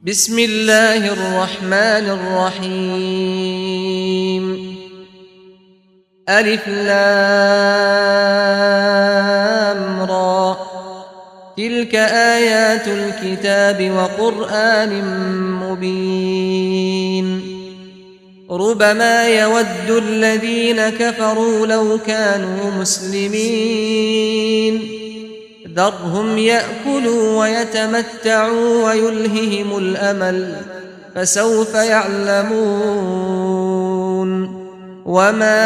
بسم الله الرحمن الرحيم. ألف لام را، تلك آيات الكتاب وقرآن مبين. ربما يود الذين كفروا لو كانوا مسلمين، ذرهم يأكلوا ويتمتعوا ويلههم الأمل، فسوف يعلمون. وما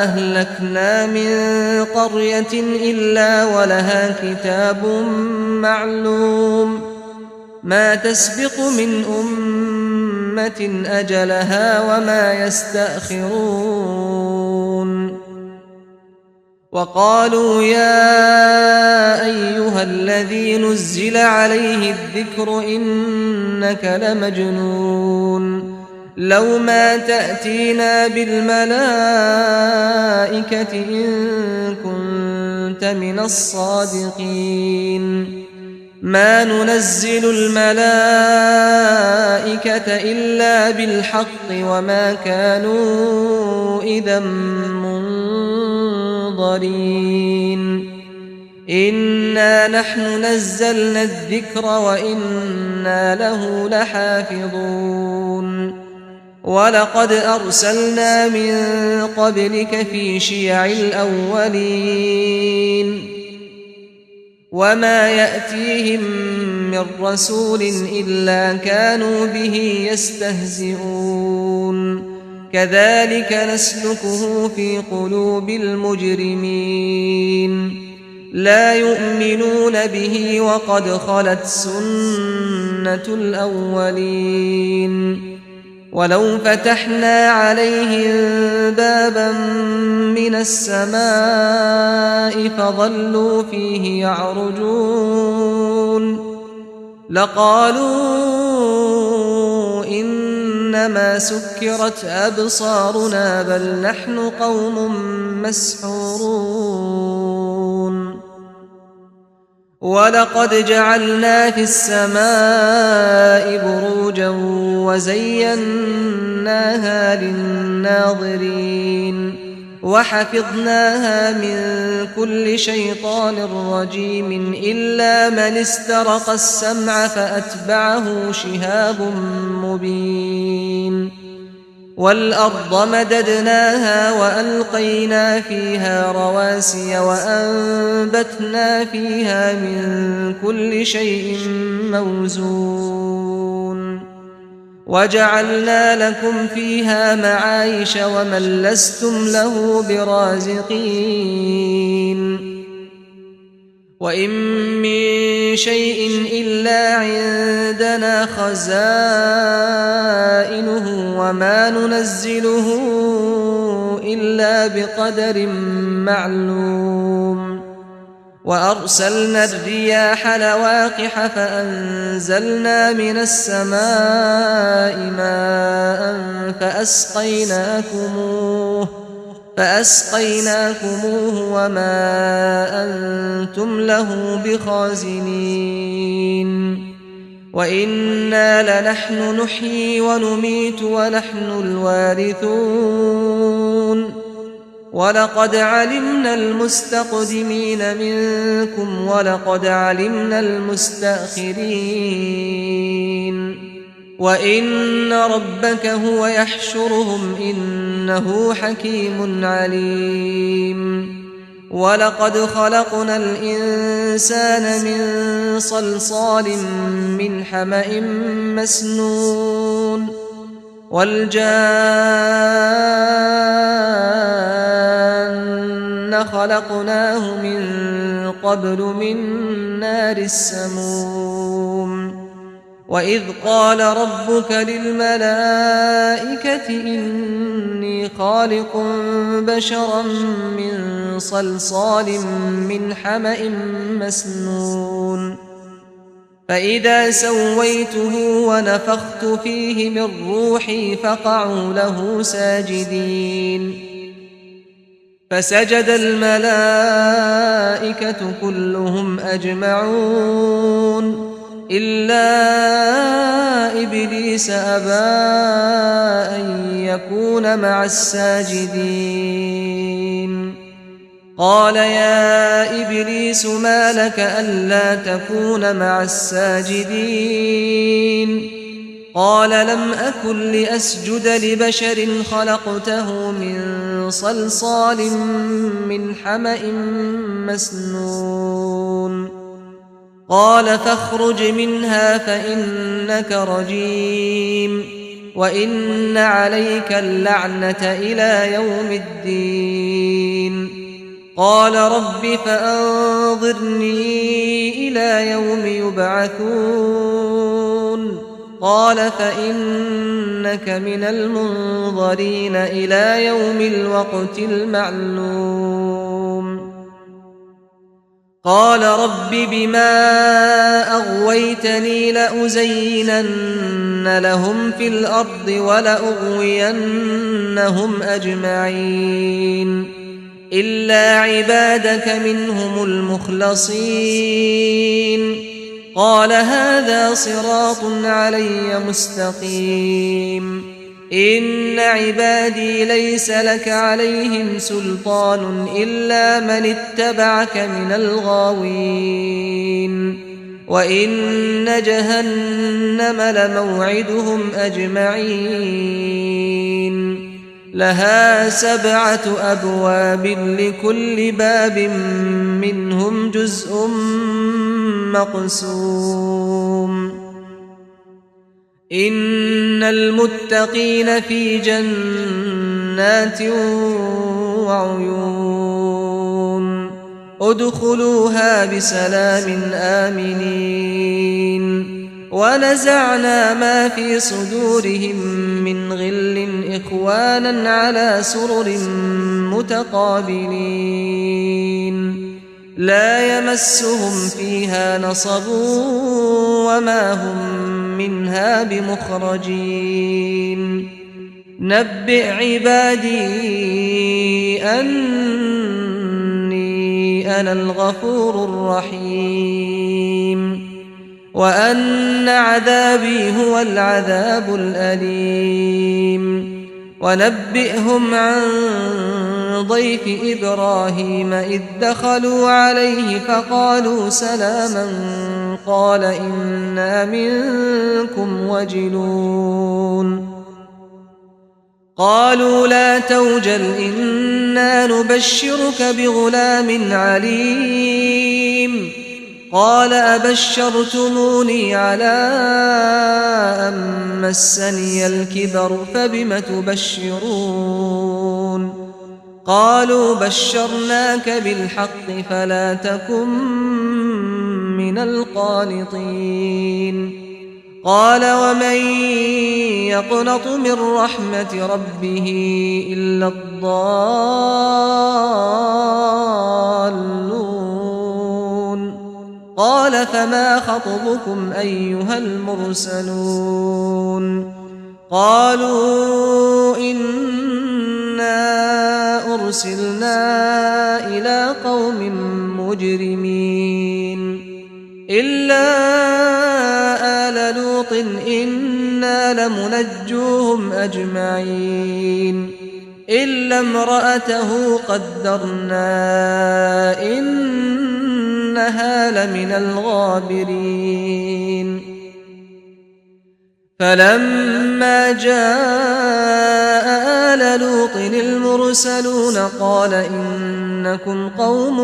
أهلكنا من قرية إلا ولها كتاب معلوم، ما تسبق من أمة أجلها وما يستأخرون. وقالوا يا أيها الذي نزل عليه الذكر إنك لمجنون، لو ما تأتينا بالملائكة إن كنت من الصادقين. ما ننزل الملائكة إلا بالحق وما كانوا إذا منظرين. إنا نحن نزلنا الذكر وإنا له لحافظون. ولقد أرسلنا من قبلك في شيع الأولين، وما يأتيهم من رسول إلا كانوا به يستهزئون. كذلك نسلكه في قلوب المجرمين، لا يؤمنون به وقد خلت سنة الأولين. ولو فتحنا عليهم بابا من السماء فظلوا فيه يعرجون لقالوا إنما سكرت أبصارنا بل نحن قوم مسحورون. ولقد جعلنا في السماء بروجا وزيناها للناظرين وحفظناها من كل شيطان رجيم إلا من استرق السمع فأتبعه شهاب مبين. والأرض مددناها وألقينا فيها رواسي وأنبتنا فيها من كل شيء موزون. وجعلنا لكم فيها معايش ومن لستم له برازقين. وإن من شيء إلا عندنا خزائنه وما ننزله إلا بقدر معلوم. وأرسلنا الرياح لواقح فأنزلنا من السماء ماء فأسقيناكموه وما أنتم له بخازنين. وإنا لنحن نحيي ونميت ونحن الوارثون. ولقد علمنا المستقدمين منكم ولقد علمنا المستأخرين. وإن ربك هو يحشرهم إنه حكيم عليم. ولقد خلقنا الإنسان من صلصال من حمأ مسنون والجان خلقناه من قبل من نار السموم. وإذ قال ربك للملائكة إني خالق بشرا من صلصال من حمأ مسنون فإذا سويته ونفخت فيه من روحي فقعوا له ساجدين. فسجد الملائكة كلهم أجمعون إلا إبليس أبى أن يكون مع الساجدين قال يا إبليس ما لك ألا تكون مع الساجدين قال لم أكن لأسجد لبشر خلقته من صلصال من حمأ مسنون قال فاخرج منها فإنك رجيم وإن عليك اللعنة إلى يوم الدين قال رب فأنظرني إلى يوم يبعثون قال فإنك من المنظرين إلى يوم الوقت المعلوم قال رب بما أغويتني لأزينن لهم في الأرض ولأغوينهم أجمعين إلا عبادك منهم المخلصين قال هذا صراط علي مستقيم إن عبادي ليس لك عليهم سلطان إلا من اتبعك من الغاوين وإن جهنم لموعدهم أجمعين لها 7 أبواب لكل باب منهم جزء مقسوم إن المتقين في جنات وعيون ادخلوها بسلام آمنين ونزعنا ما في صدورهم من غل إخوانا على سرر متقابلين لا يمسهم فيها نصب وما هم منها بمخرجين نبئ عبادي أني أنا الغفور الرحيم وأن عذابي هو العذاب الأليم ونبئهم عن ضيف إبراهيم إذ دخلوا عليه فقالوا سلاما قال إنا منكم وجلون قالوا لا توجل إنا نبشرك بغلام عليم قال أبشرتموني على أن مسني الكبر فبم تبشرون قالوا بشرناك بالحق فلا تكن من القانطين قال ومن يقنط من رحمة ربه إلا الضالون قال فما خطبكم أيها المرسلون قالوا إنا أرسلنا إلى قوم مجرمين إلا آل لوط إنا لمنجوهم أجمعين إلا امرأته قدرنا إنها لمن الغابرين فلما جاء آل لوط المرسلون قال إنكم قوم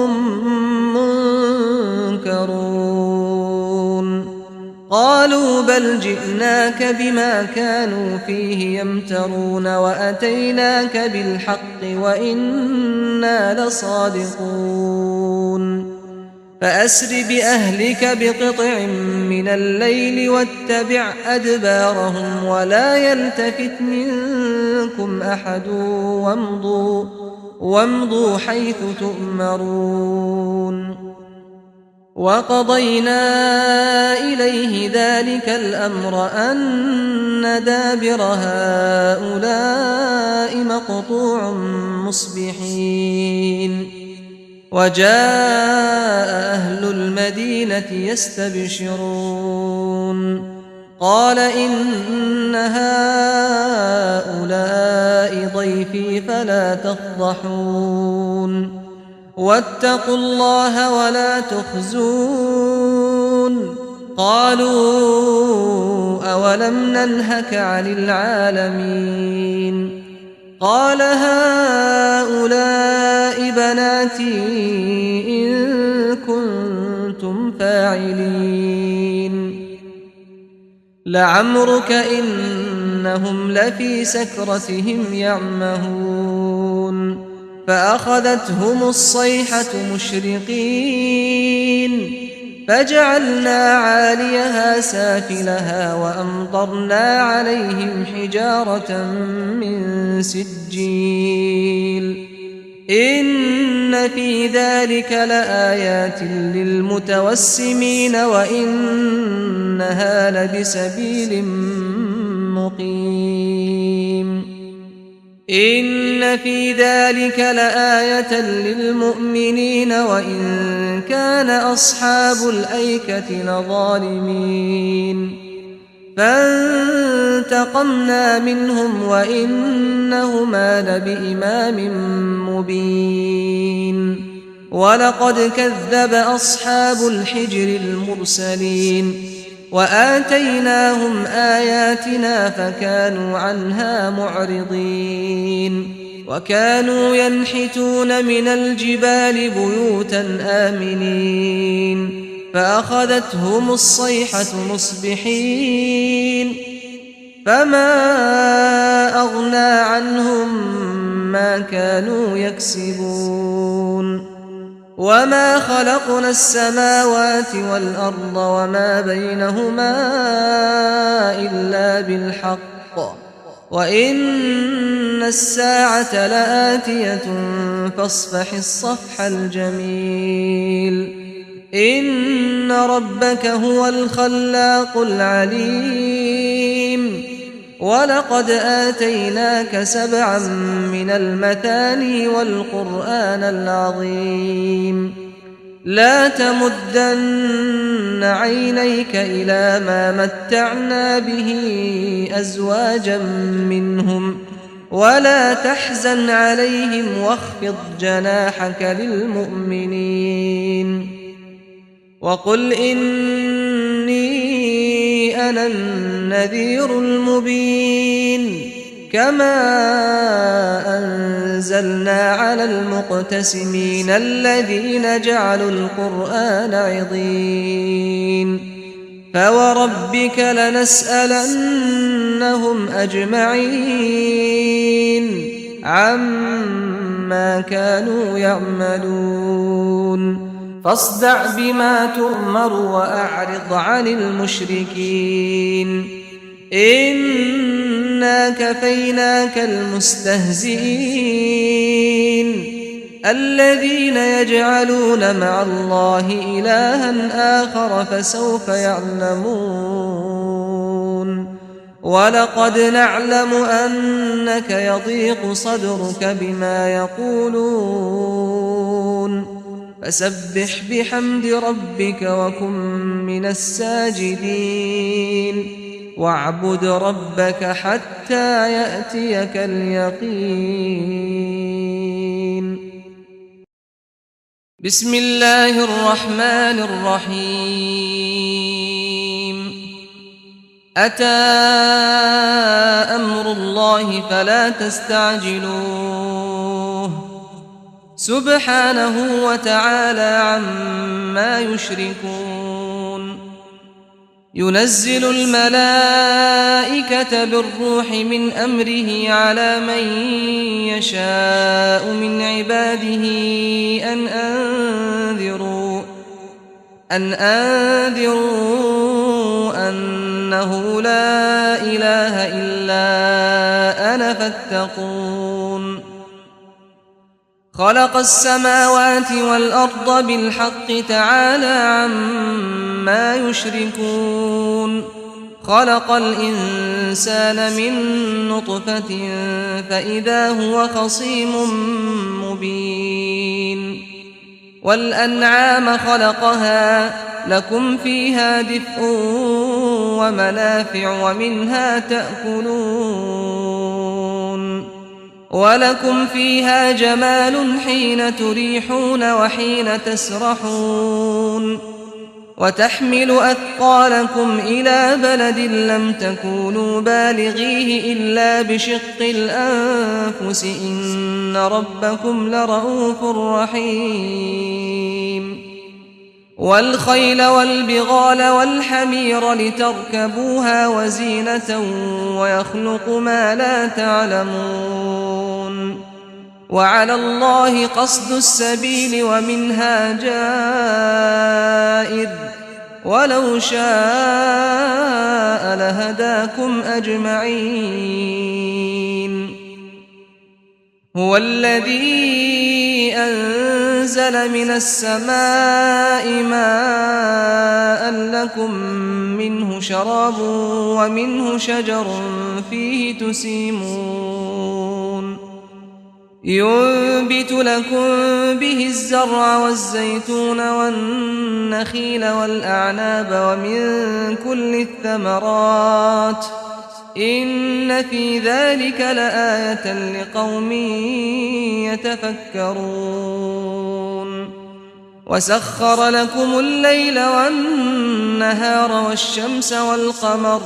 منكرون قالوا بل جئناك بما كانوا فيه يمترون وأتيناك بالحق وإنا لصادقون فأسر بأهلك بقطع من الليل واتبع أدبارهم ولا يلتفت منكم أحد وامضوا حيث تؤمرون وقضينا إليه ذلك الأمر أن دابر هؤلاء مقطوع مصبحين وجاء أهل المدينة يستبشرون قال إن هؤلاء ضيفي فلا تفضحون واتقوا الله ولا تخزون قالوا أولم ننهك عن العالمين قال هؤلاء بناتي إن كنتم فاعلين لعمرك إنهم لفي سكرتهم يعمهون فأخذتهم الصيحة مشرقين فجعلنا عاليها سافلها وأمطرنا عليهم حجارة من سجيل إن في ذلك لآيات للمتوسمين وإنها لبسبيل مقيم إن في ذلك لآية للمؤمنين وإن كان أصحاب الأيكة لظالمين فانتقمنا منهم وإنهما لبإمام مبين ولقد كذب أصحاب الحجر المرسلين وآتيناهم آياتنا فكانوا عنها معرضين وكانوا ينحتون من الجبال بيوتا آمنين فأخذتهم الصيحة مصبحين فما أغنى عنهم ما كانوا يكسبون وما خلقنا السماوات والأرض وما بينهما إلا بالحق وإن الساعة لآتية فاصفح الصفح الجميل إن ربك هو الخلاق العليم ولقد آتيناك 7 من المثاني والقرآن العظيم لا تمدن عينيك إلى ما متعنا به أزواجا منهم ولا تحزن عليهم واخفض جناحك للمؤمنين وقل إني أنا النذير المبين كما أنزلنا على المقتسمين الذين جعلوا القرآن عضين فوربك لنسألنهم أجمعين عما كانوا يعملون فاصدع بما تؤمر وأعرض عن المشركين إنا كفيناك المستهزئين الذين يجعلون مع الله إلها آخر فسوف يعلمون ولقد نعلم أنك يضيق صدرك بما يقولون فسبح بحمد ربك وكن من الساجدين واعبد ربك حتى يأتيك اليقين بسم الله الرحمن الرحيم أتى أمر الله فلا تستعجلوه سبحانه وتعالى عما يشركون ينزل الملائكة بالروح من أمره على من يشاء من عباده أن أنذروا أنه لا إله إلا أنا فاتقون خلق السماوات والأرض بالحق تعالى عما يشركون خلق الإنسان من نطفة فإذا هو خصيم مبين والأنعام خلقها لكم فيها دفء ومنافع ومنها تأكلون ولكم فيها جمال حين تريحون وحين تسرحون وتحمل أثقالكم إلى بلد لم تكونوا بالغيه إلا بشق الأنفس إن ربكم لرؤوف رحيم والخيل والبغال والحمير لتركبوها وزينة ويخلق ما لا تعلمون وعلى الله قصد السبيل ومنها جائر ولو شاء لهداكم أجمعين هو الذي أنزل من السماء ماء لكم منه شراب ومنه شجر فيه تسيمون ينبت لكم به الزرع والزيتون والنخيل والأعناب ومن كل الثمرات إن في ذلك لآية لقوم يتفكرون وسخر لكم الليل والنهار والشمس والقمر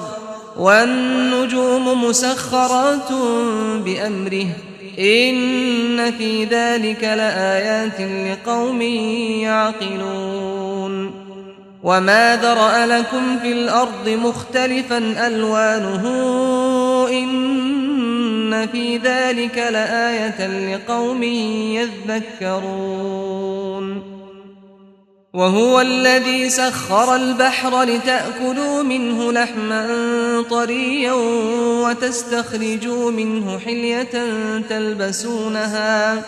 والنجوم مسخرات بأمره إن في ذلك لآيات لقوم يعقلون وما ذرأ لكم في الأرض مختلفا ألوانه إن في ذلك لآية لقوم يذكرون وهو الذي سخر البحر لتأكلوا منه لحما طريا وتستخرجوا منه حلية تلبسونها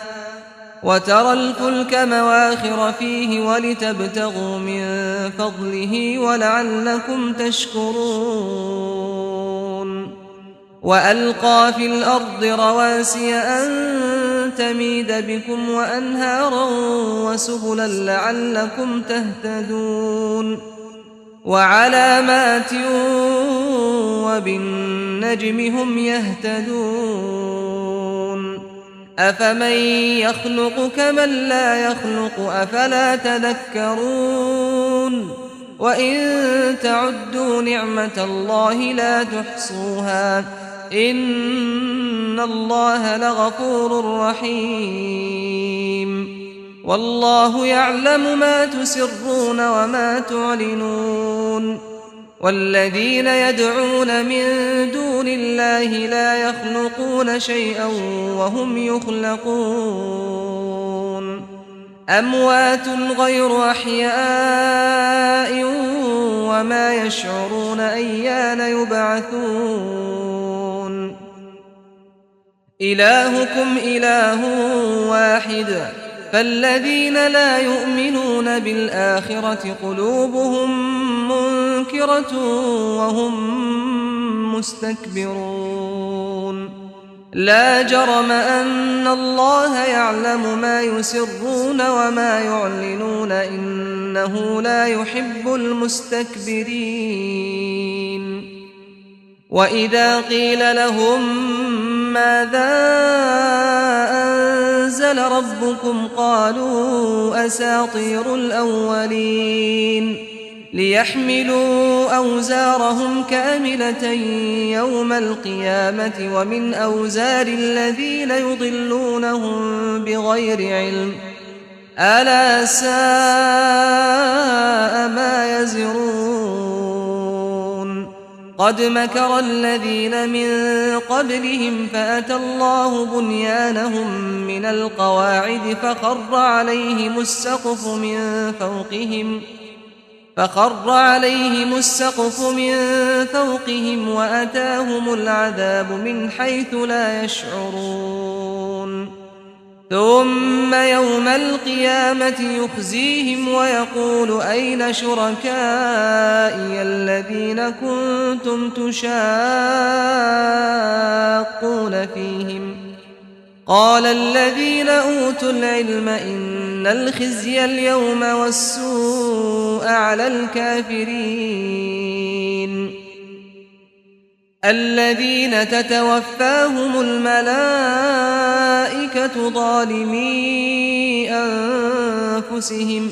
وترى الفلك مواخر فيه ولتبتغوا من فضله ولعلكم تشكرون وألقى في الأرض رواسي أن تميد بكم وأنهارا وسبلا لعلكم تهتدون وعلامات وبالنجم هم يهتدون أفمن يخلق كمن لا يخلق أفلا تذكرون وإن تعدوا نعمة الله لا تحصوها إن الله لغفور رحيم والله يعلم ما تسرون وما تعلنون والذين يدعون من دون الله لا يخلقون شيئا وهم يخلقون أموات غير أحياء وما يشعرون أيان يبعثون إلهكم إله واحد فالذين لا يؤمنون بالآخرة قلوبهم منكرة وهم مستكبرون لا جرم أن الله يعلم ما يسرون وما يعلنون إنه لا يحب المستكبرين وإذا قيل لهم ماذا أنزل ربكم قالوا أساطير الأولين ليحملوا أوزارهم كاملة يوم القيامة ومن أوزار الذين يضلونهم بغير علم ألا ساء ما يزرون قد مكر الذين من قبلهم فأتى الله بنيانهم من القواعد فخر عليهم السقف من فوقهم وأتاهم العذاب من حيث لا يشعرون ثم يوم القيامة يخزيهم ويقول أين شركائي الذين كنتم تشاقون فيهم قال الذين أوتوا العلم إن إن الخزي اليوم والسوء على الكافرين الذين تتوفاهم الملائكة ظالمي أنفسهم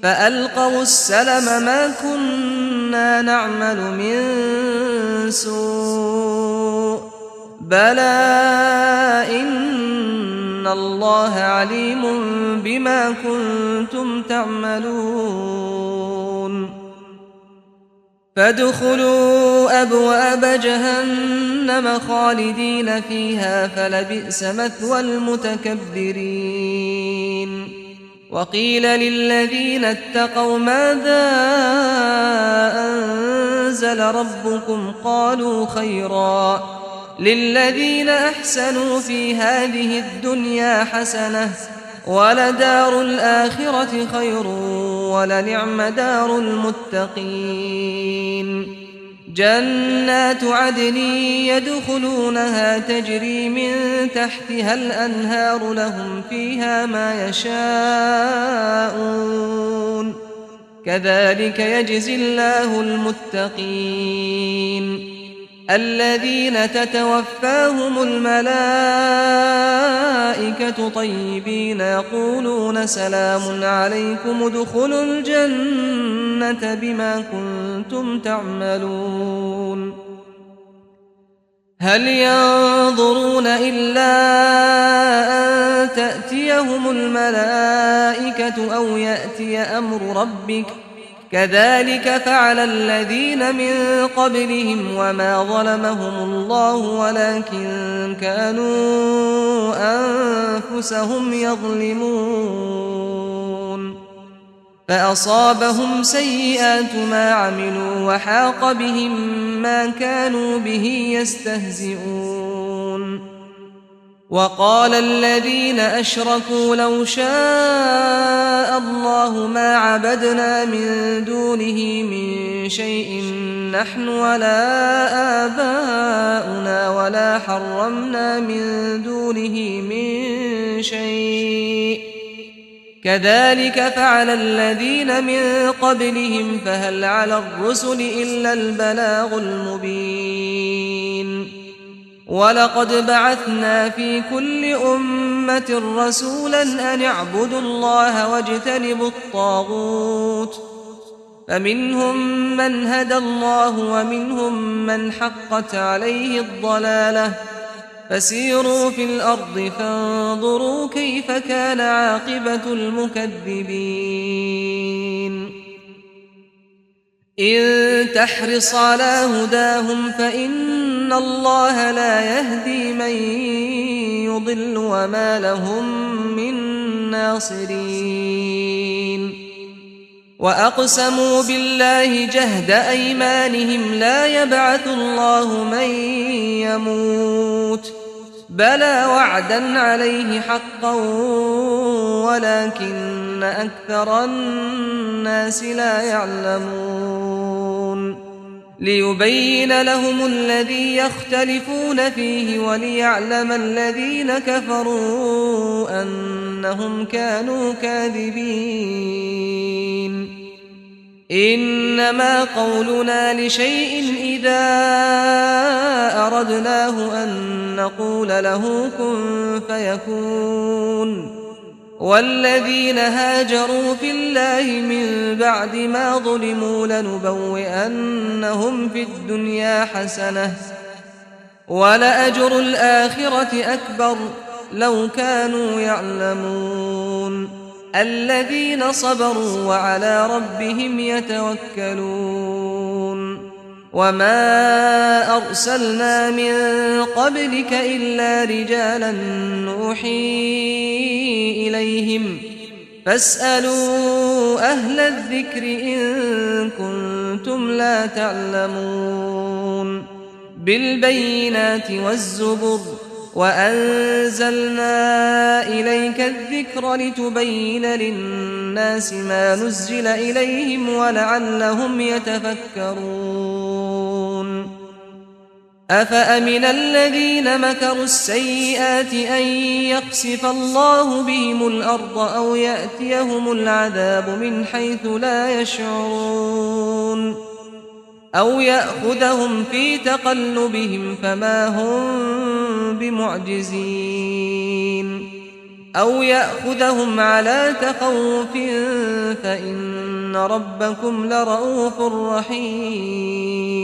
فألقوا السلم ما كنا نعمل من سوء بلى إن الله عليم بما كنتم تعملون فادخلوا أبواب جهنم خالدين فيها فلبئس مثوى المتكبرين وقيل للذين اتقوا ماذا أنزل ربكم قالوا خيرا للذين أحسنوا في هذه الدنيا حسنة ولدار الآخرة خير ولنعم دار المتقين جنات عدن يدخلونها تجري من تحتها الأنهار لهم فيها ما يشاءون كذلك يجزي الله المتقين الذين تتوفاهم الملائكة طيبين يقولون سلام عليكم ادخلوا الجنة بما كنتم تعملون هل ينظرون إلا أن تأتيهم الملائكة أو يأتي أمر ربك كذلك فعل الذين من قبلهم وما ظلمهم الله ولكن كانوا أنفسهم يظلمون فأصابهم سيئات ما عملوا وحاق بهم ما كانوا به يستهزئون وقال الذين أشركوا لو شاء الله ما عبدنا من دونه من شيء نحن ولا آباؤنا ولا حرمنا من دونه من شيء كذلك فعل الذين من قبلهم فهل على الرسل إلا البلاغ المبين ولقد بعثنا في كل أمة رسولا أن اعبدوا الله واجتنبوا الطاغوت فمنهم من هدى الله ومنهم من حقت عليه الضلالة فسيروا في الأرض فانظروا كيف كان عاقبة المكذبين إن تحرص على هداهم فإن الله لا يهدي من يضل وما لهم من ناصرين وأقسموا بالله جهد أيمانهم لا يبعث الله من يموت بلى وعدا عليه حقا ولكن أكثر الناس لا يعلمون ليبين لهم الذي يختلفون فيه وليعلم الذين كفروا أنهم كانوا كاذبين إنما قولنا لشيء إذا أردناه أن نقول له كن فيكون والذين هاجروا في الله من بعد ما ظلموا لنبوئنهم في الدنيا حسنة ولأجر الآخرة أكبر لو كانوا يعلمون الذين صبروا وعلى ربهم يتوكلون وما أرسلنا من قبلك إلا رجالا نوحي إليهم فاسألوا أهل الذكر إن كنتم لا تعلمون بالبينات والزبر وأنزلنا إليك الذكر لتبين للناس ما نزل إليهم ولعلهم يتفكرون أفأمن الذين مكروا السيئات أن يخسف الله بهم الأرض أو يأتيهم العذاب من حيث لا يشعرون أو يأخذهم في تقلبهم فما هم بمعجزين أو يأخذهم على تخوف فإن ربكم لرؤوف رحيم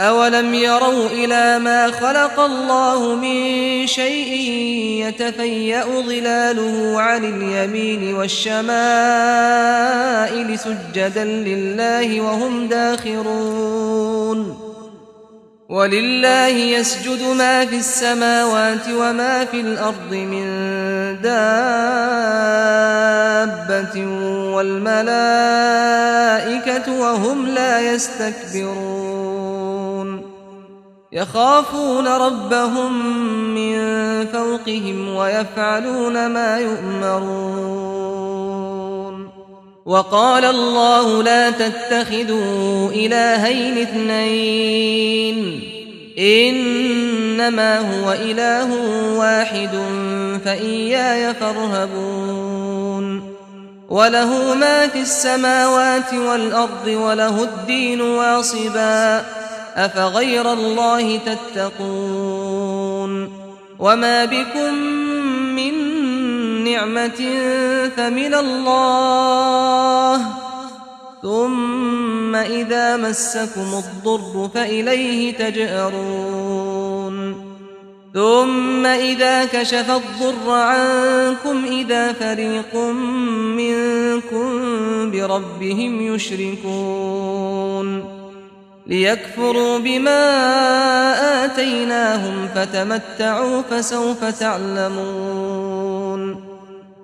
أولم يروا إلى ما خلق الله من شيء يتفيأ ظلاله عن اليمين والشمائل سجدا لله وهم داخرون ولله يسجد ما في السماوات وما في الأرض من دابة والملائكة وهم لا يستكبرون يخافون ربهم من فوقهم ويفعلون ما يؤمرون وقال الله لا تتخذوا إلهين اثنين إنما هو إله واحد فإياي فارهبون وله ما في السماوات والأرض وله الدين واصبا أفغير الله تتقون وما بكم من نعمة فمن الله ثم إذا مسكم الضر فإليه تجأرون ثم إذا كشف الضر عنكم إذا فريق منكم بربهم يشركون ليكفروا بما آتيناهم فتمتعوا فسوف تعلمون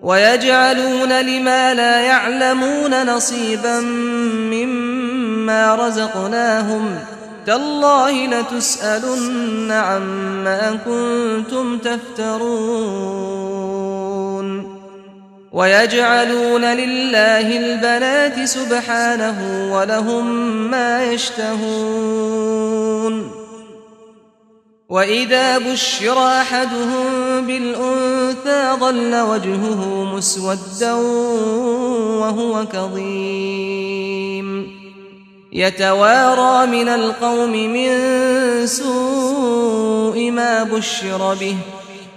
ويجعلون لما لا يعلمون نصيبا مما رزقناهم تالله لتسألن عما كنتم تفترون ويجعلون لله البنات سبحانه ولهم ما يشتهون وإذا بشر أحدهم بالأنثى ظل وجهه مسودا وهو كظيم يتوارى من القوم من سوء ما بشر به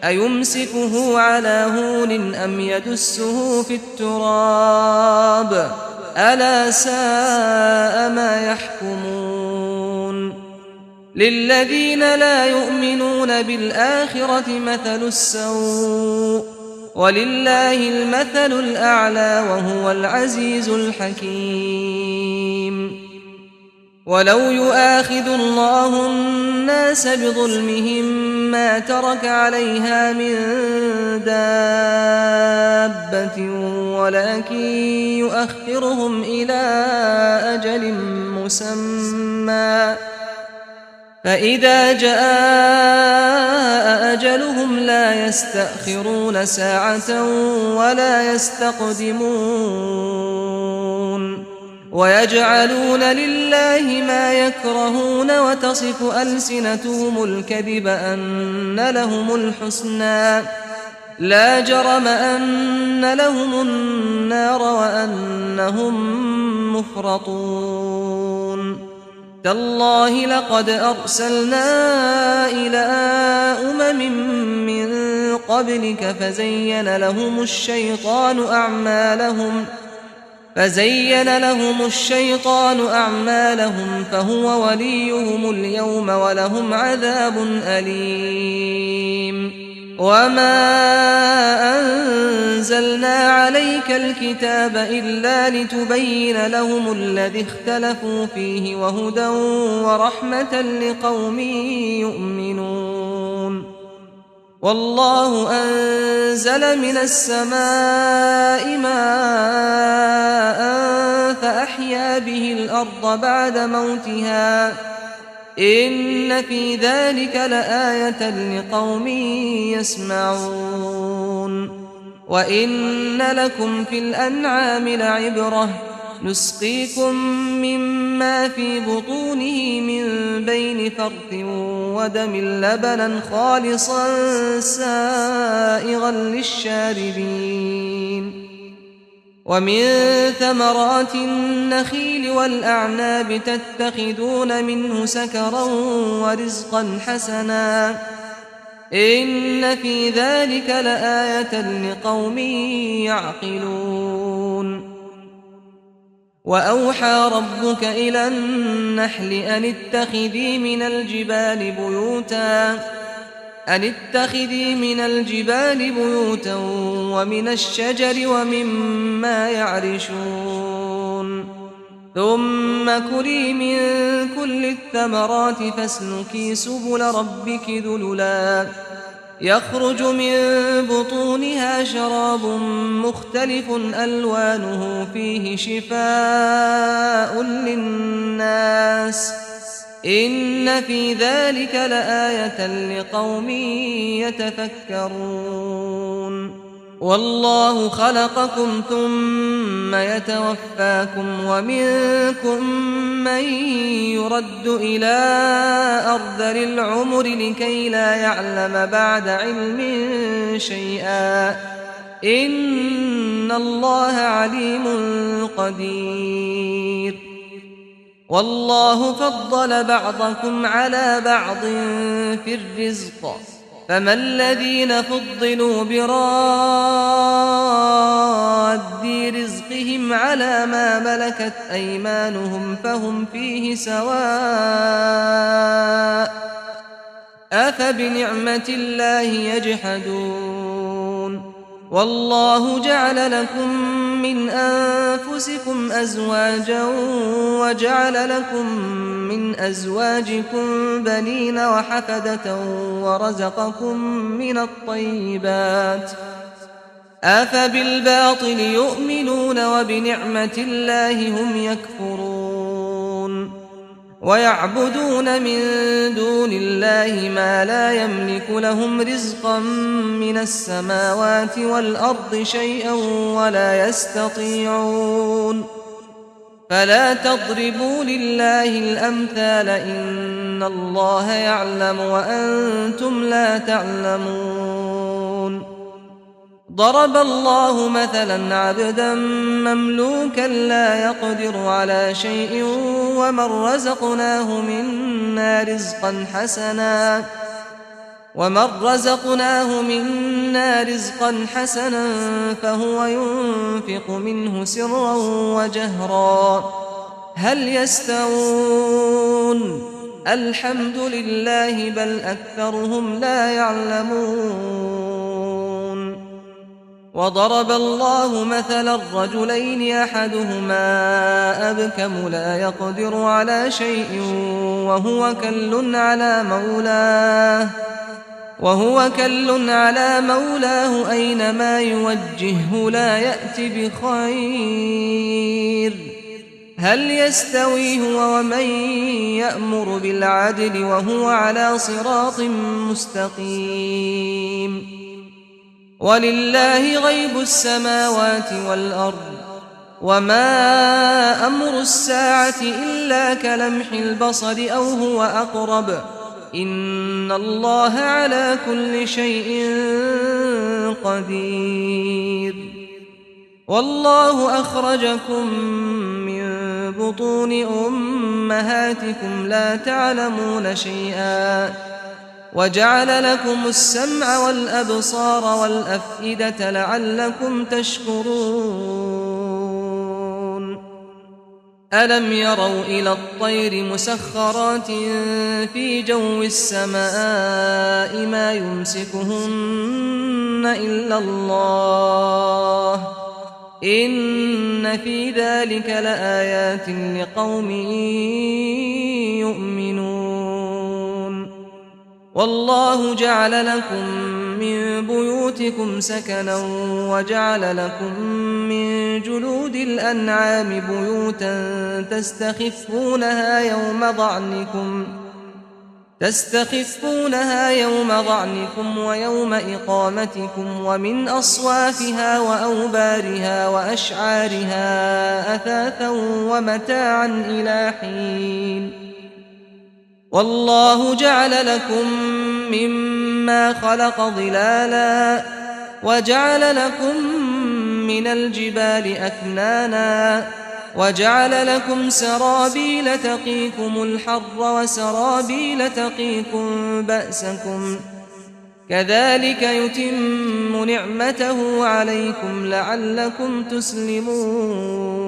أيمسكه على هون أم يدسه في التراب ألا ساء ما يحكمون للذين لا يؤمنون بالآخرة مثل السوء ولله المثل الأعلى وهو العزيز الحكيم ولو يؤاخذ الله الناس بظلمهم ما ترك عليها من دابة ولكن يؤخرهم إلى أجل مسمى فإذا جاء أجلهم لا يستأخرون ساعة ولا يستقدمون ويجعلون لله ما يكرهون وتصف ألسنتهم الكذب أن لهم الحسنى لا جرم أن لهم النار وأنهم مفرطون تالله لقد أرسلنا إلى من قبلك فزين لهم الشيطان أعمالهم فهو وليهم اليوم ولهم عذاب أليم وما أنزلنا عليك الكتاب إلا لتبين لهم الذي اختلفوا فيه وهدى ورحمة لقوم يؤمنون والله أنزل من السماء ماء فأحيا به الأرض بعد موتها إن في ذلك لآية لقوم يسمعون وإن لكم في الأنعام لعبرة نسقيكم مما في بطونه من بين فرث ودم لبنا خالصا سائغا للشاربين ومن ثمرات النخيل والأعناب تتخذون منه سكرا ورزقا حسنا إن في ذلك لآية لقوم يعقلون وأوحى ربك إلى النحل أن اتخذي من الجبال بيوتا ومن الشجر ومما يعرشون ثم كلي من كل الثمرات فاسلكي سبل ربك ذللا يخرج من بطونها شراب مختلف ألوانه فيه شفاء للناس إن في ذلك لآية لقوم يتفكرون والله خلقكم ثم يتوفاكم ومنكم من يرد إلى أرذل العمر لكي لا يعلم بعد علم شيئا إن الله عليم قدير والله فضل بعضكم على بعض في الرزق فما الذين فضلوا براد رزقهم على ما ملكت أيمانهم فهم فيه سواء أفبنعمة الله يجحدون والله جعل لكم من أنفسكم أزواجا وجعل لكم من أزواجكم بنين وحفدة ورزقكم من الطيبات أفبالباطل يؤمنون وبنعمة الله هم يكفرون ويعبدون من دون الله ما لا يملك لهم رزقا من السماوات والأرض شيئا ولا يستطيعون فلا تضربوا لله الأمثال إن الله يعلم وأنتم لا تعلمون ضرب الله مثلا عبدا مملوكا لا يقدر على شيء ومن رزقناه منا رزقا حسنا فهو ينفق منه سرا وجهرا هل يستوون الحمد لله بل أكثرهم لا يعلمون وضرب الله مثلا الرجلين أحدهما أبكم لا يقدر على شيء وهو كل على مولاه أينما يوجهه لا يأت بخير هل يستوي هو ومن يأمر بالعدل وهو على صراط مستقيم ولله غيب السماوات والأرض وما أمر الساعة إلا كلمح البصر أو هو أقرب إن الله على كل شيء قدير والله أخرجكم من بطون أمهاتكم لا تعلمون شيئا وجعل لكم السمع والأبصار والأفئدة لعلكم تشكرون ألم يروا إلى الطير مسخرات في جو السماء ما يمسكهن إلا الله إن في ذلك لآيات لقوم يؤمنون والله جعل لكم من بيوتكم سكنا وجعل لكم من جلود الأنعام تستخفونها يوم ظعنكم ويوم إقامتكم ومن أصوافها وأوبارها وأشعارها أثاثا ومتاعا إلى حين والله جعل لكم مما خلق ظلالا وجعل لكم من الجبال أكنانا وجعل لكم سرابيل تقيكم الحر وسرابيل تقيكم بأسكم كذلك يتم نعمته عليكم لعلكم تسلمون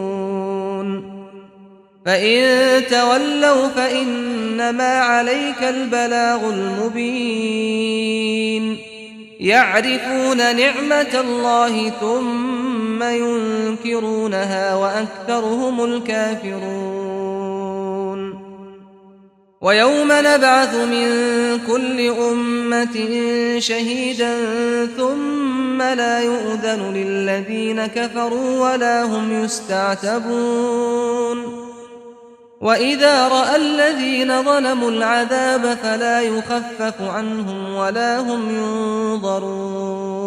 فإن تولوا فإنما عليك البلاغ المبين يعرفون نعمة الله ثم ينكرونها وأكثرهم الكافرون ويوم نبعث من كل أمة شهيدا ثم لا يؤذن للذين كفروا ولا هم يستعتبون وإذا رأى الذين ظلموا العذاب فلا يخفف عنهم ولا هم ينظرون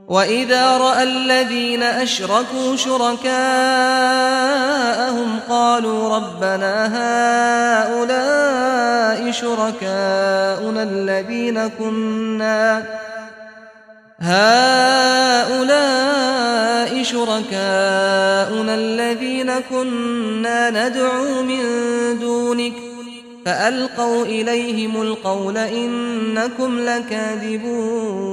وإذا رأى الذين أشركوا شركاءهم قالوا ربنا هؤلاء شركاؤنا الذين كنا ندعو من دونك فألقوا إليهم القول إنكم لكاذبون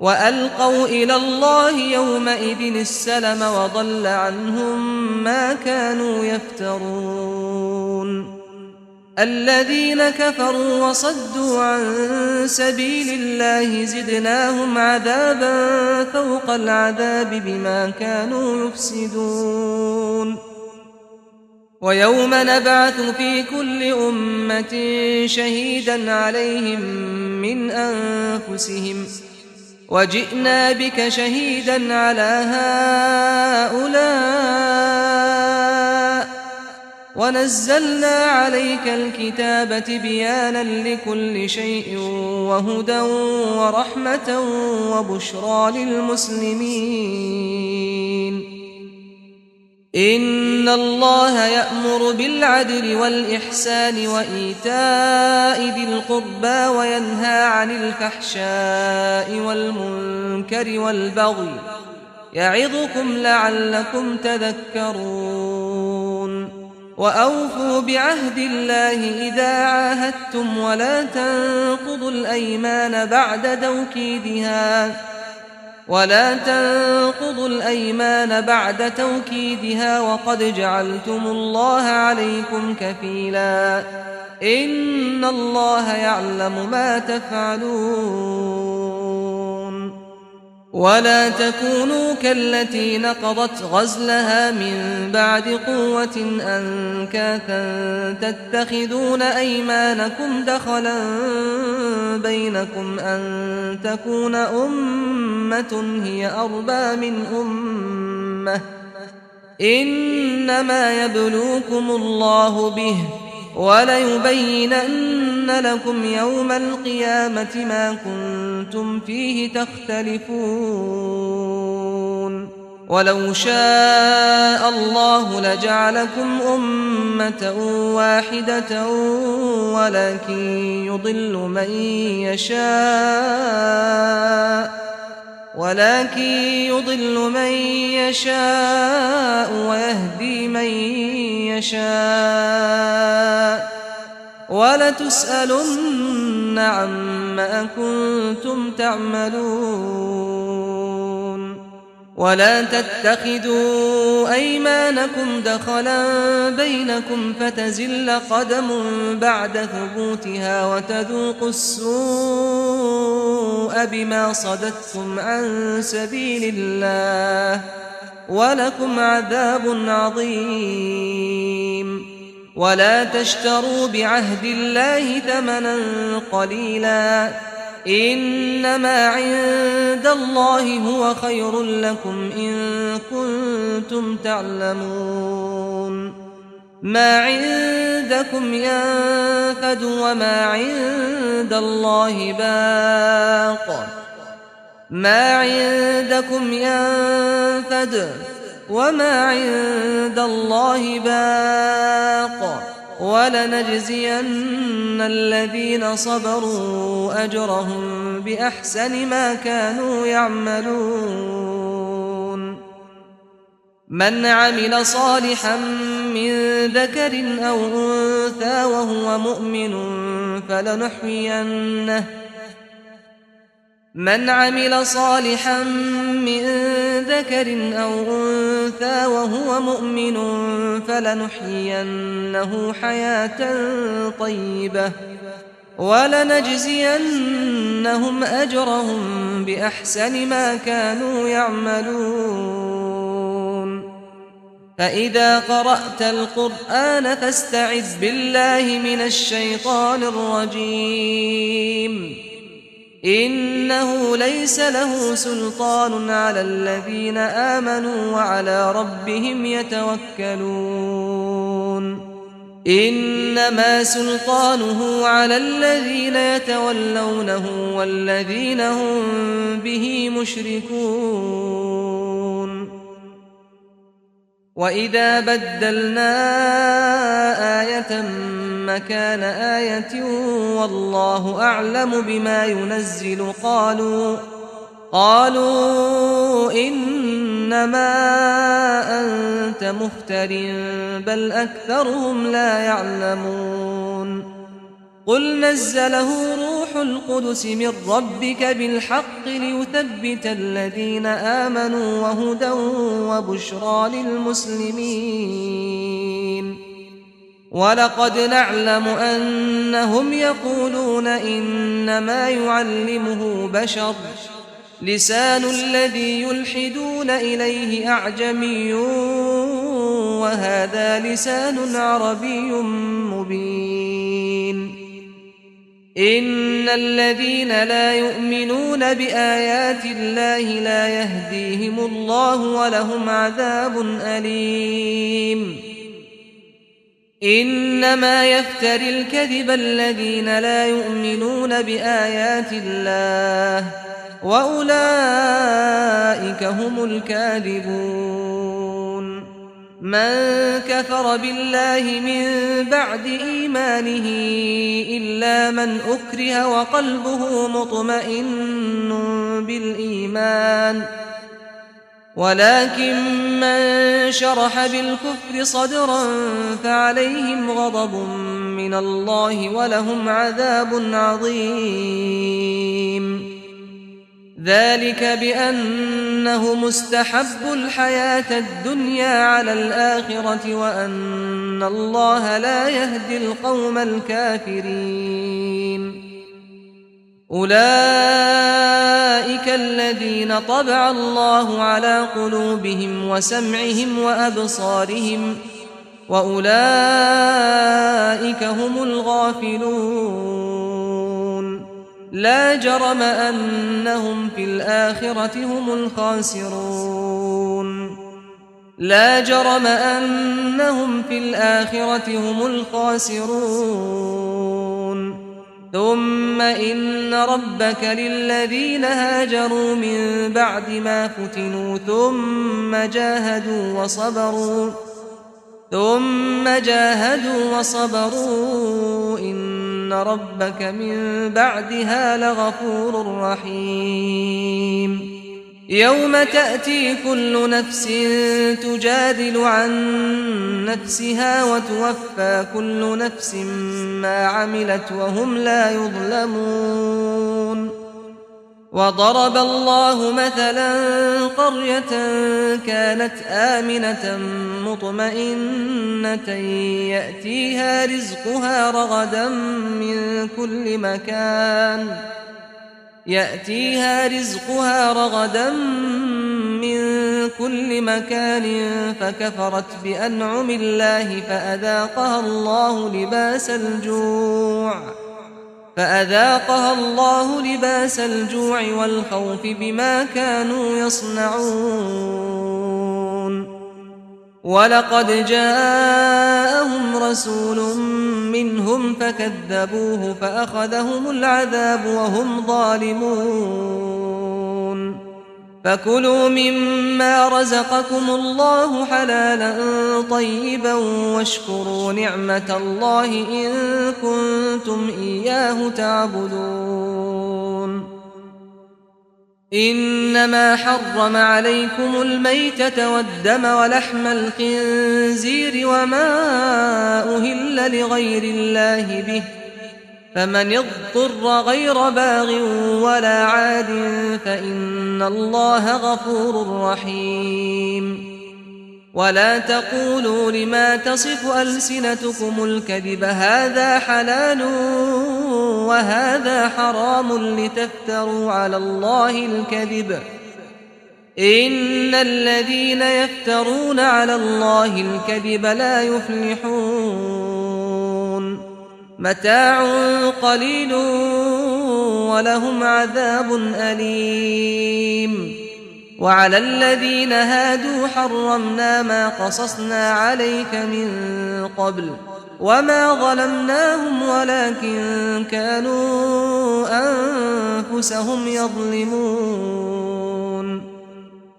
وألقوا إلى الله يومئذ السلم وضل عنهم ما كانوا يفترون الذين كفروا وصدوا عن سبيل الله زدناهم عذابا فوق العذاب بما كانوا يفسدون ويوم نبعث في كل أمة شهيدا عليهم من أنفسهم وجئنا بك شهيدا على هؤلاء ونزلنا عليك الكتاب تبيانا لكل شيء وهدى ورحمة وبشرى للمسلمين إن الله يأمر بالعدل والإحسان وإيتاء ذي القربى وينهى عن الفحشاء والمنكر والبغي يعظكم لعلكم تذكرون وأوفوا بعهد الله إذا عاهدتم ولا تنقضوا الأيمان بعد توكيدها وقد جعلتم الله عليكم كفيلا إن الله يعلم ما تفعلون ولا تكونوا كالتي نقضت غزلها من بعد قوة أنكاثا تتخذون أيمانكم دخلا بينكم أن تكون أمة هي أربى من أمة إنما يبلوكم الله به وليبينن لكم يوم القيامة ما كنتم فيه تختلفون ولو شاء الله لجعلكم أمة واحدة ولكن يضل من يشاء ويهدي من يشاء ولتسألن عما كنتم تعملون ولا تتخذوا أيمانكم دخلا بينكم فتزل قدم بعد ثبوتها وتذوقوا السوء بما صددتم عن سبيل الله ولكم عذاب عظيم ولا تشتروا بعهد الله ثمنا قليلا إنما عند الله هو خير لكم إن كنتم تعلمون ما عند عندكم ينفد وما عند الله باق ما عندكم ينفد وما عند الله باق ولنجزين الذين صبروا أجرهم بأحسن ما كانوا يعملون من عمل صالحا من ذكر أو أنثى وهو مؤمن فلنحيينه حياة طيبة ولنجزينهم أجرهم بأحسن ما كانوا يعملون فإذا قرأت القرآن فاستعذ بالله من الشيطان الرجيم إنه ليس له سلطان على الذين آمنوا وعلى ربهم يتوكلون إنما سلطانه على الذين يتولونه والذين هم به مشركون وإذا بدلنا آية مكان آية والله أعلم بما ينزل قالوا إنما أنت مفتر بل أكثرهم لا يعلمون قل نزله روح القدس من ربك بالحق ليثبت الذين آمنوا وهدى وبشرى للمسلمين ولقد نعلم أنهم يقولون إنما يعلمه بشر لسان الذي يلحدون إليه أعجمي وهذا لسان عربي مبين إن الذين لا يؤمنون بآيات الله لا يهديهم الله ولهم عذاب أليم إنما يفتري الكذب الذين لا يؤمنون بآيات الله وأولئك هم الكاذبون من كفر بالله من بعد إيمانه إلا من أكره وقلبه مطمئن بالإيمان ولكن من شرح بالكفر صدرا فعليهم غضب من الله ولهم عذاب عظيم ذلك بأنه مستحب الحياة الدنيا على الآخرة وأن الله لا يهدي القوم الكافرين أولئك الذين طبع الله على قلوبهم وسمعهم وأبصارهم وأولئك هم الغافلون لا جرم أنهم في الآخرة هم الخاسرون ثم إن ربك للذين هاجروا من بعد ما فتنوا ثم جاهدوا وصبروا إن ربك من بعدها لغفور رحيم يوم تأتي كل نفس تجادل عن نفسها وتوفى كل نفس ما عملت وهم لا يظلمون وضرب الله مثلا قرية كانت آمنة مطمئنة يأتيها رزقها رغدا من كل مكان فكفرت بأنعم الله فأذاقها الله لباس الجوع والخوف بما كانوا يصنعون ولقد جاءهم رسول منهم فكذبوه فأخذهم العذاب وهم ظالمون فكلوا مما رزقكم الله حلالا طيبا واشكروا نعمة الله إن كنتم إياه تعبدون إنما حرم عليكم الميتة والدم ولحم الخنزير وما أهل لغير الله به فمن اضطر غير باغ ولا عاد فإن الله غفور رحيم ولا تقولوا لما تصف ألسنتكم الكذب هذا حلال وهذا حرام لتفتروا على الله الكذب إن الذين يفترون على الله الكذب لا يفلحون متاع قليل ولهم عذاب أليم وعلى الذين هادوا حرمنا ما قصصنا عليك من قبل وما ظلمناهم ولكن كانوا أنفسهم يظلمون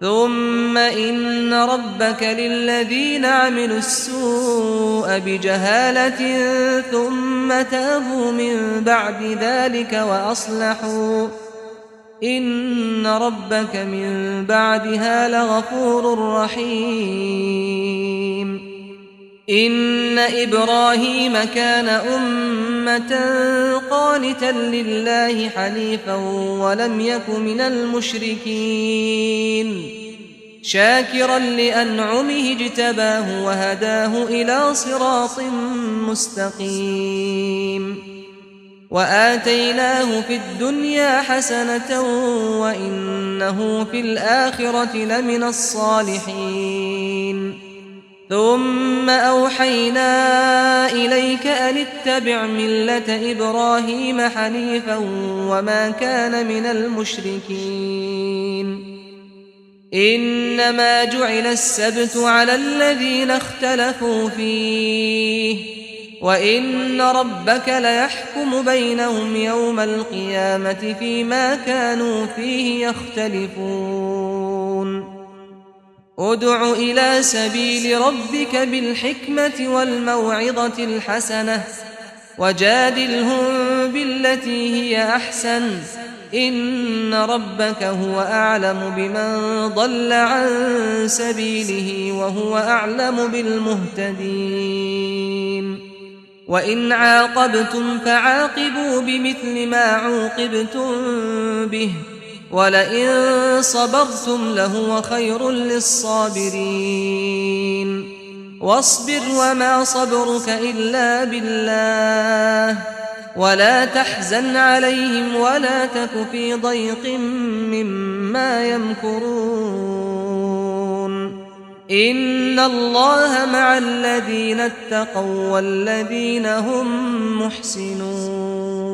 ثم إن ربك للذين عملوا السوء بجهالة ثم تابوا من بعد ذلك وأصلحوا إن ربك من بعدها لغفور رحيم إن إبراهيم كان أمة قانتا لله حنيفا ولم يك من المشركين شاكرا لأنعمه اجتباه وهداه إلى صراط مستقيم وآتيناه في الدنيا حسنة وإنه في الآخرة لمن الصالحين ثم أوحينا إليك أن اتبع ملة إبراهيم حنيفا وما كان من المشركين إنما جعل السبت على الذين اختلفوا فيه وإن ربك ليحكم بينهم يوم القيامة فيما كانوا فيه يختلفون ادع إلى سبيل ربك بالحكمة والموعظة الحسنة وجادلهم بالتي هي أحسن إن ربك هو أعلم بمن ضل عن سبيله وهو أعلم بالمهتدين وإن عاقبتم فعاقبوا بمثل ما عوقبتم به ولئن صبرتم لهو خير للصابرين واصبر وما صبرك إلا بالله ولا تحزن عليهم ولا تك في ضيق مما يمكرون إن الله مع الذين اتقوا والذين هم محسنون